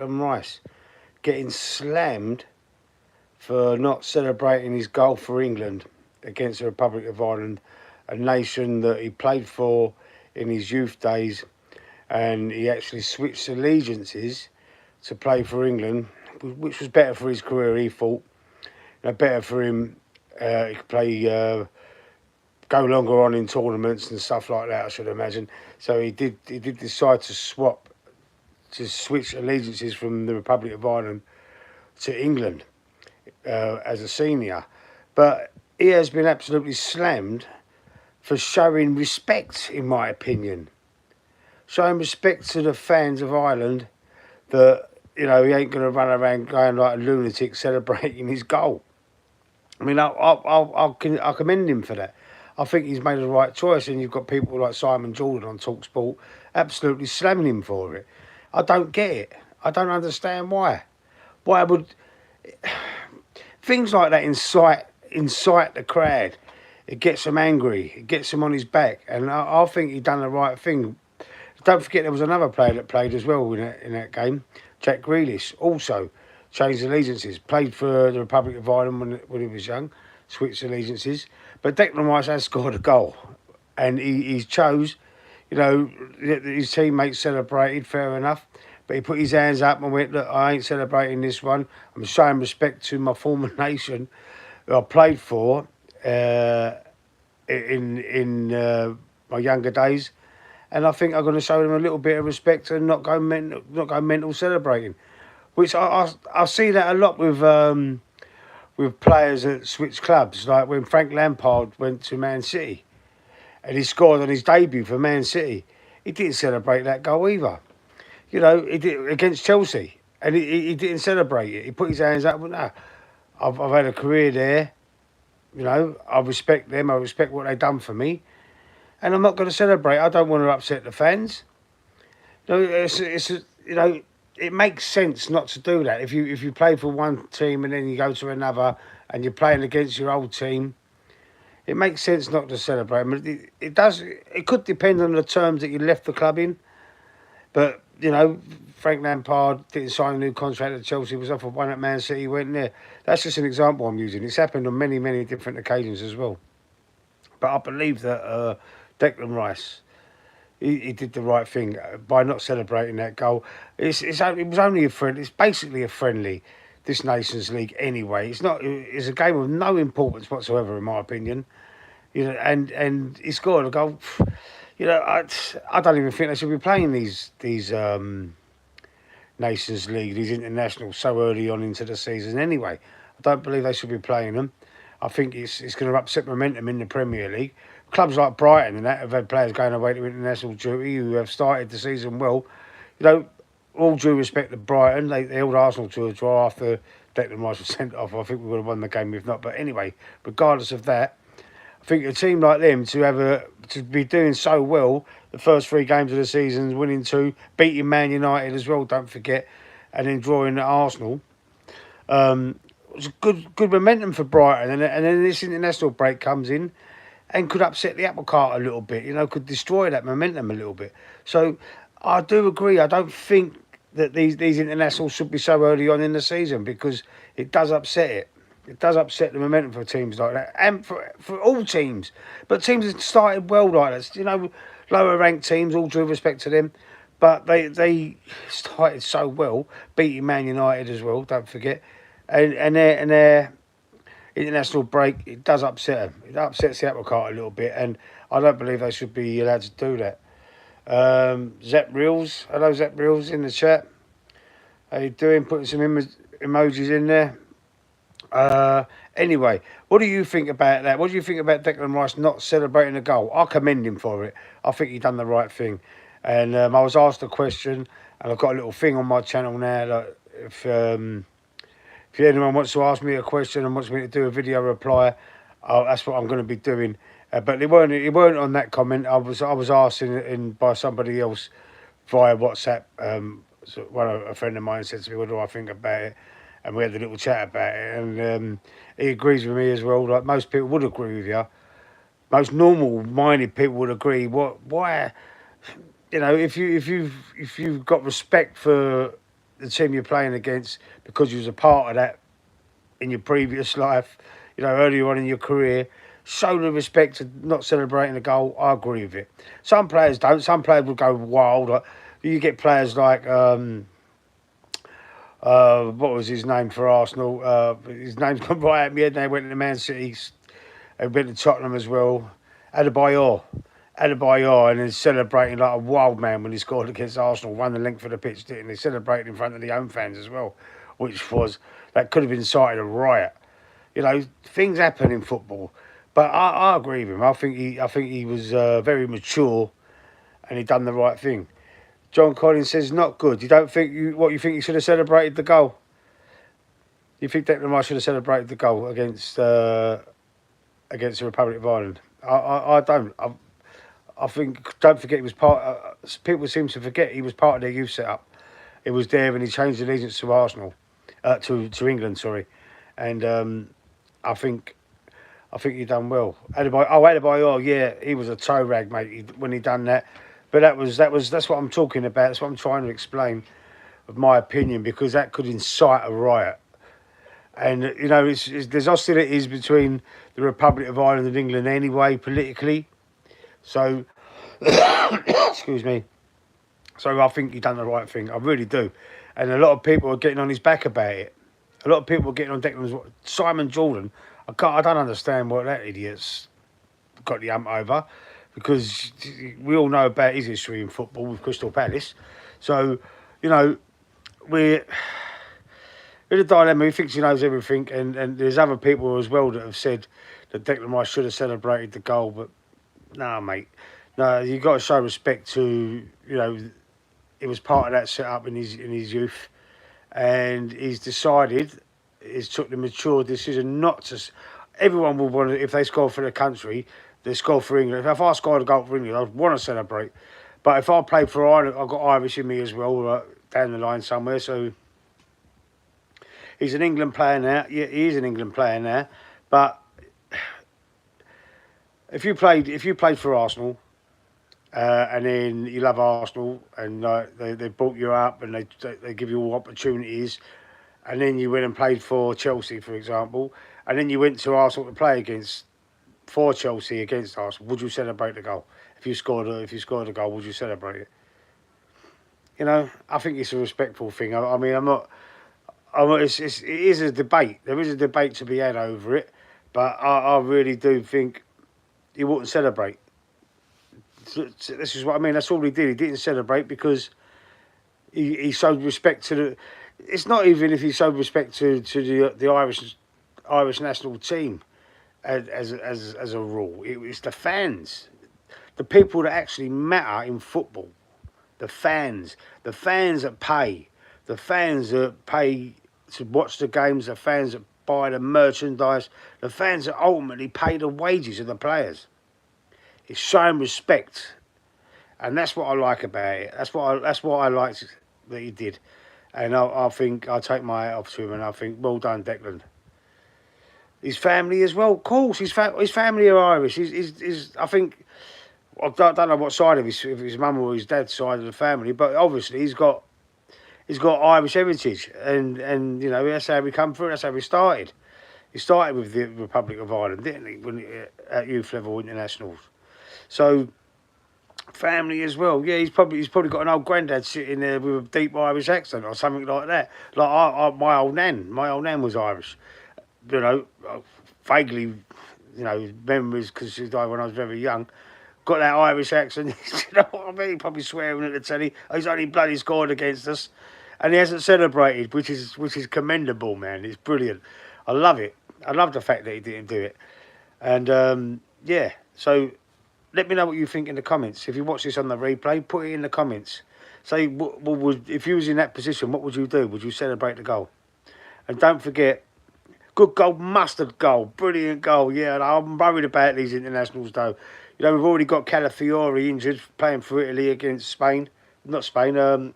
Declan Rice getting slammed for not celebrating his goal for England against the Republic of Ireland, a nation that he played for in his youth days, and he actually switched allegiances to play for England, which was better for his career. He thought, better for him. He could play, go longer on in tournaments and stuff like that, I should imagine. So he did. He did decide to switch allegiances from the Republic of Ireland to England as a senior, but he has been absolutely slammed for showing respect, in my opinion. Showing respect to the fans of Ireland that, he ain't going to run around going like a lunatic celebrating his goal. I mean, I commend him for that. I think he's made the right choice, and you've got people like Simon Jordan on TalkSport absolutely slamming him for it. I don't get it. I don't understand why. Why would things like that incite the crowd? It gets him angry. It gets him on his back, and I think he done the right thing. Don't forget there was another player that played as well in that game, Jack Grealish, also changed allegiances, played for the Republic of Ireland when he was young, switched allegiances. But Declan Rice has scored a goal, and he chose, his teammates celebrated, fair enough, but he put his hands up and went, look, I ain't celebrating this one. I'm showing respect to my former nation who I played for in my younger days. And I think I'm going to show them a little bit of respect and not go mental celebrating, which I see that a lot with players that switch clubs, like when Frank Lampard went to Man City, and he scored on his debut for Man City. He didn't celebrate that goal either. He did against Chelsea, and he didn't celebrate it. He put his hands up. But no, I've had a career there. I respect them. I respect what they've done for me. And I'm not going to celebrate. I don't want to upset the fans. It makes sense not to do that. If you play for one team and then you go to another and you're playing against your old team, it makes sense not to celebrate. It does. It could depend on the terms that you left the club in. But Frank Lampard didn't sign a new contract at Chelsea. Was offered one at Man City. Went there. That's just an example I'm using. It's happened on many different occasions as well. But I believe that Declan Rice, he did the right thing by not celebrating that goal. It was only a friend. It's basically a friendly, this Nations League anyway. It's not. It's a game of no importance whatsoever, in my opinion. And he scored a goal. I don't even think they should be playing these Nations League, these internationals, so early on into the season anyway. I don't believe they should be playing them. I think it's going to upset momentum in the Premier League. Clubs like Brighton and that have had players going away to international duty who have started the season well. All due respect to Brighton, they held Arsenal to a draw after Declan Rice was sent off. I think we would have won the game if not. But anyway, regardless of that, I think a team like them to be doing so well the first three games of the season, winning two, beating Man United as well, don't forget, and then drawing at Arsenal. It was good momentum for Brighton, and then this international break comes in and could upset the apple cart a little bit, could destroy that momentum a little bit. So I do agree. I don't think that these internationals should be so early on in the season because it does upset it. It does upset the momentum for teams like that and for all teams. But teams that started well like that, lower ranked teams, all due respect to them, but they started so well, beating Man United as well, don't forget. And their international break, it does upset them. It upsets the apple cart a little bit, and I don't believe they should be allowed to do that. Zep Reels, hello Zep Reels in the chat. How you doing? Putting some emojis in there. Anyway, what do you think about that? What do you think about Declan Rice not celebrating a goal? I commend him for it. I think he done the right thing. And I was asked a question, and I've got a little thing on my channel now that if anyone wants to ask me a question and wants me to do a video reply, that's what I'm going to be doing. But it weren't on that comment. I was asked by somebody else via WhatsApp. A friend of mine said to me, "What do I think about it?" And we had a little chat about it, and he agrees with me as well. Like most people would agree with you. Most normal-minded people would agree. Why? If you've got respect for the team you're playing against because you was a part of that in your previous life, earlier on in your career. Show the respect to not celebrating a goal. I agree with it. Some players don't. Some players will go wild. You get players like what was his name for Arsenal? His name's gone right at me head. They went to Man City. They went to Tottenham as well. Adebayor, and then celebrating like a wild man when he scored against Arsenal. Won the length of the pitch, didn't he? Celebrated in front of the home fans as well, that could have incited a riot. Things happen in football, but I agree with him. I think he was very mature, and he done the right thing. John Collins says not good. You don't think you think he should have celebrated the goal? You think Declan Rice should have celebrated the goal against the Republic of Ireland? I don't. I think don't forget he was part. People seem to forget he was part of their youth setup. It was there when he changed allegiance to Arsenal, to England. Sorry, and I think he done well. Adebayor, yeah, he was a toe rag, mate, when he done that. But that's what I'm talking about. That's what I'm trying to explain, of my opinion, because that could incite a riot. And there's hostilities between the Republic of Ireland and England anyway, politically. So, excuse me. So I think he done the right thing. I really do. And a lot of people are getting on his back about it. A lot of people are getting on Declan's. Simon Jordan. I don't understand what that idiot's got the ump over, because we all know about his history in football with Crystal Palace. So, we're in a dilemma. He thinks he knows everything, and there's other people as well that have said that Declan Rice should have celebrated the goal, but no, mate. No, you've got to show respect to, he was part of that setup in his youth, and he's took the mature decision not to. Everyone will want to, if they score for the country, they score for England. If I scored a goal for England, I'd want to celebrate. But if I played for Ireland, I've got Irish in me as well, down the line somewhere. So he's an England player now. Yeah, he is an England player now. But if you played for Arsenal, and then you love Arsenal, and they brought you up, and they give you all opportunities, and then you went and played for Chelsea, for example, and then you went to Arsenal to play for Chelsea against Arsenal, would you celebrate the goal? If you scored a goal, would you celebrate it? I think it's a respectful thing. I mean, it is a debate. There is a debate to be had over it, but I really do think he wouldn't celebrate. This is what I mean. That's all he did. He didn't celebrate because he showed respect to the. It's not even if he showed respect to the Irish national team as a rule. It's the fans, the people that actually matter in football. The fans that pay, to watch the games, the fans that buy the merchandise, the fans that ultimately pay the wages of the players. It's showing respect, and that's what I like about it. That's what I liked that he did, and I think I take my hat off to him, and I think well done, Declan. His family as well, of course. His family are Irish. I think I don't know what side of his mum or his dad's side of the family, but obviously he's got Irish heritage, and that's how we come through. That's how we started. He started with the Republic of Ireland, didn't he? When at youth level internationals. So, family as well. Yeah, he's probably got an old granddad sitting there with a deep Irish accent or something like that. Like my old nan was Irish. Vaguely, memories because she died when I was very young. Got that Irish accent. You know what I mean? Probably swearing at the telly. He's only bloody scored against us, and he hasn't celebrated, which is commendable, man. It's brilliant. I love it. I love the fact that he didn't do it, and yeah. So. Let me know what you think in the comments. If you watch this on the replay, put it in the comments. Say, if you was in that position, what would you do? Would you celebrate the goal? And don't forget, good goal, mustard goal, brilliant goal. Yeah, and I'm worried about these internationals though. We've already got Calafiori injured, playing for Italy against Spain. Not Spain, who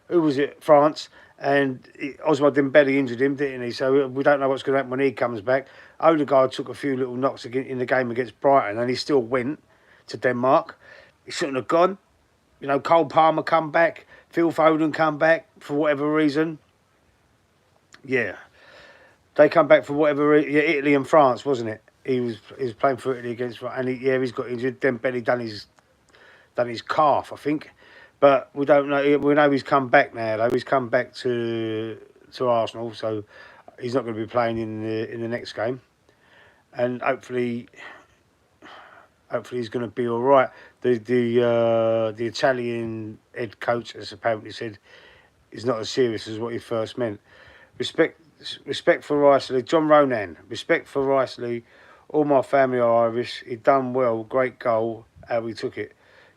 was it? France. And Oswald Dembele injured him, didn't he? So we don't know what's going to happen when he comes back. Odegaard took a few little knocks in the game against Brighton, and he still went to Denmark. He shouldn't have gone. Cole Palmer come back. Phil Foden come back for whatever reason. Yeah, they come back for whatever reason. Yeah, Italy and France, wasn't it? He was playing for Italy against, and he's got injured. Then Benny done his calf, I think. But we don't know. We know he's come back now, though. He's come back to Arsenal, so he's not going to be playing in the next game. And hopefully he's going to be all right. The Italian head coach has apparently said it's not as serious as what he first meant. Respect for Riceley, John Ronan. Respect for Riceley. All my family are Irish. He done well. Great goal. How we took it.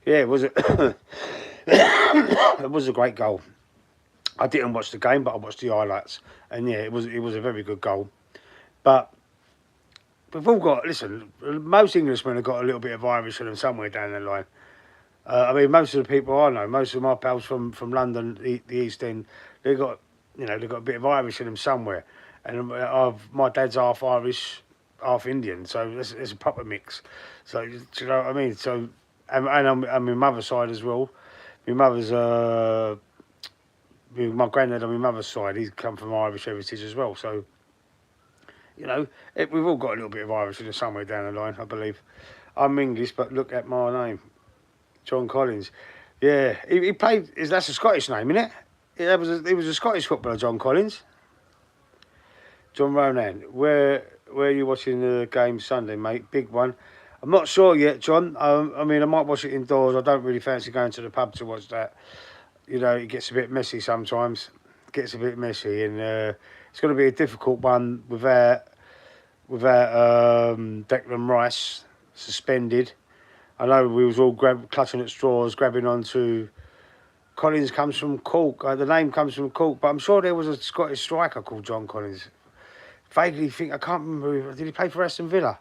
Yeah, it was it was a great goal. I didn't watch the game, but I watched the highlights, and yeah, it was a very good goal. But we've all got, listen, most Englishmen have got a little bit of Irish in them somewhere down the line. I mean, most of the people I know, most of my pals from London, the East End, they've got a bit of Irish in them somewhere. And my dad's half Irish, half Indian, so it's a proper mix. So, do you know what I mean? So, and I'm my mother's side as well. My mother's, my granddad on my mother's side, he's come from Irish heritage as well. So, we've all got a little bit of Irish in us somewhere down the line, I believe. I'm English, but look at my name, John Collins. Yeah, he played. That's a Scottish name, isn't it? Yeah, he was a Scottish footballer, John Collins. John Ronan. Where are you watching the game Sunday, mate? Big one. I'm not sure yet, John. I mean, I might watch it indoors. I don't really fancy going to the pub to watch that. It gets a bit messy sometimes. It gets a bit messy, and it's going to be a difficult one without Declan Rice suspended. I know we was all clutching at straws, grabbing onto. Collins comes from Cork. The name comes from Cork, but I'm sure there was a Scottish striker called John Collins. Vaguely think, I can't remember. Did he play for Aston Villa?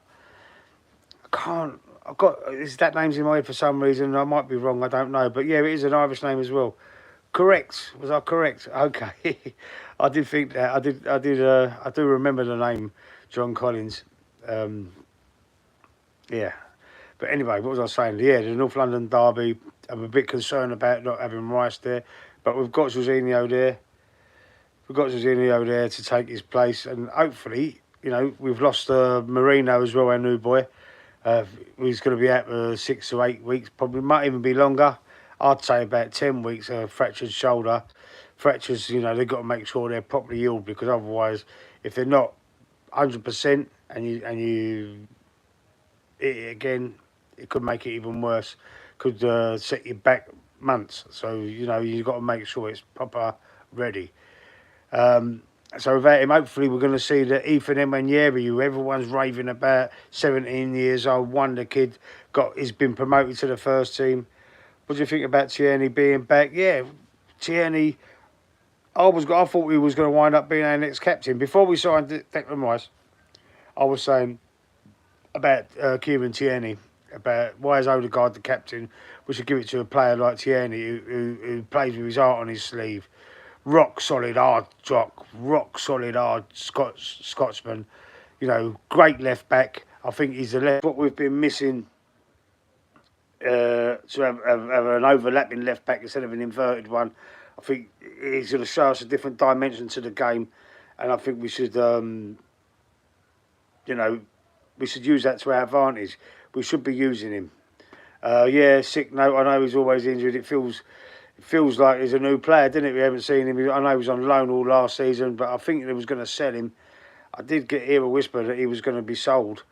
That name's in my head for some reason. I might be wrong. I don't know, but yeah, it is an Irish name as well. Correct. Was I correct? Okay. I did think that. I do remember the name John Collins. Yeah. But anyway, what was I saying? Yeah, the North London derby. I'm a bit concerned about not having Rice there, but we've got Jorginho there. We've got Jorginho there to take his place, and hopefully, we've lost Marino as well, our new boy. He's going to be out for 6 to 8 weeks, probably might even be longer. I'd say about 10 weeks. A fractured shoulder, fractures. They've got to make sure they're properly healed, because otherwise, if they're not 100% and you hit it again, it could make it even worse. Could set you back months. So you've got to make sure it's proper ready. So without him, hopefully we're going to see the Ethan Emmanuel, who everyone's raving about, 17 years old, wonder kid, he's been promoted to the first team. What do you think about Tierney being back? Yeah, Tierney. I thought he was going to wind up being our next captain. Before we signed Declan Rice, I was saying about Kieran Tierney, about why is Odegaard the captain? We should give it to a player like Tierney who plays with his heart on his sleeve. Rock solid hard Scotsman. Great left back. I think he's the left. What we've been missing to have an overlapping left back instead of an inverted one. I think he's going to show us a different dimension to the game, and I think we should, we should use that to our advantage. We should be using him. Sick note. I know he's always injured. It feels like he's a new player, didn't it? We haven't seen him. I know he was on loan all last season, but I think they was going to sell him. I did hear a whisper that he was going to be sold,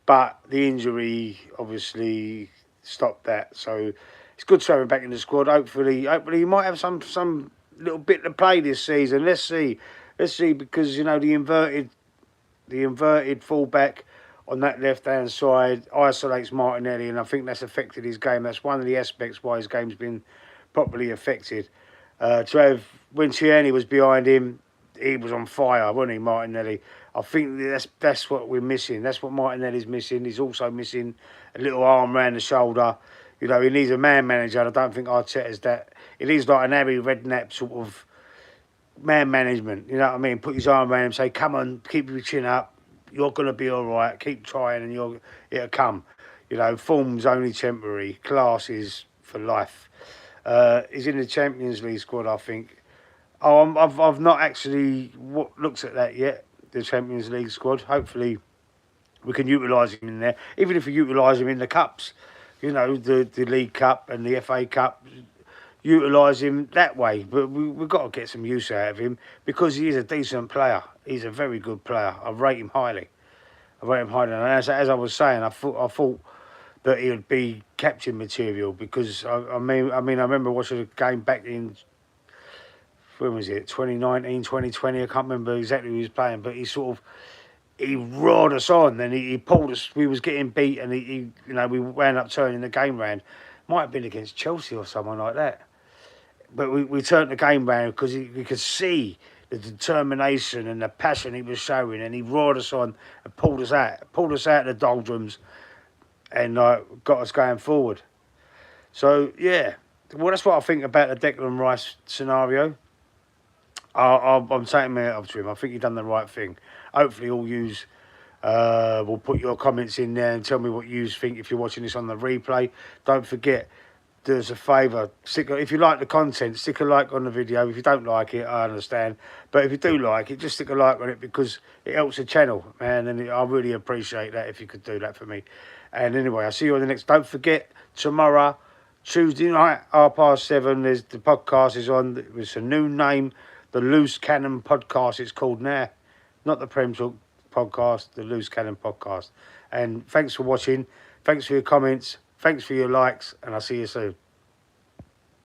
but the injury obviously stopped that. So it's good to have him back in the squad. Hopefully he might have some little bit to play this season. Let's see, because the inverted fullback on that left-hand side isolates Martinelli, and I think that's affected his game. That's one of the aspects why his game's been properly affected. When Tierney was behind him, he was on fire, wasn't he, Martinelli? I think that's what we're missing. That's what Martinelli's missing. He's also missing a little arm round the shoulder. He needs a man manager, and I don't think Arteta's that. It is like an Harry Redknapp sort of man management. You know what I mean? Put his arm around him, say, "Come on, keep your chin up. You're going to be all right. Keep trying, and it'll come." Form's only temporary. Class is for life. He's in the Champions League squad, I think. Oh, I've not actually looked at that yet. The Champions League squad. Hopefully, we can utilise him in there. Even if we utilise him in the cups, you know, the League Cup and the FA Cup, utilise him that way. But we've got to get some use out of him because he is a decent player. He's a very good player. I rate him highly. I rate him highly. And as I was saying, I thought that he would be captain material because I mean I remember watching a game back in, when was it, 2019, 2020, I can't remember exactly who he was playing, but he roared us on and he pulled us. We was getting beat and he you know, we wound up turning the game round. Might have been against Chelsea or someone like that. But we turned the game round because we could see the determination and the passion he was showing, and he roared us on and pulled us out of the doldrums and got us going forward. So, yeah, well, that's what I think about the Declan Rice scenario. I'm taking my hat off to him. I think he's done the right thing. Hopefully all yous will put your comments in there and tell me what yous think if you're watching this on the replay. Don't forget, do us a favour. If you like the content, stick a like on the video. If you don't like it, I understand. But if you do like it, just stick a like on it because it helps the channel, man. And I really appreciate that if you could do that for me. And anyway, I'll see you on the next. Don't forget, tomorrow, Tuesday night, 7:30, the podcast is on. It's a new name. The Loose Cannon Podcast, it's called now. Not the Prem Talk Podcast, the Loose Cannon Podcast. And thanks for watching. Thanks for your comments. Thanks for your likes. And I'll see you soon.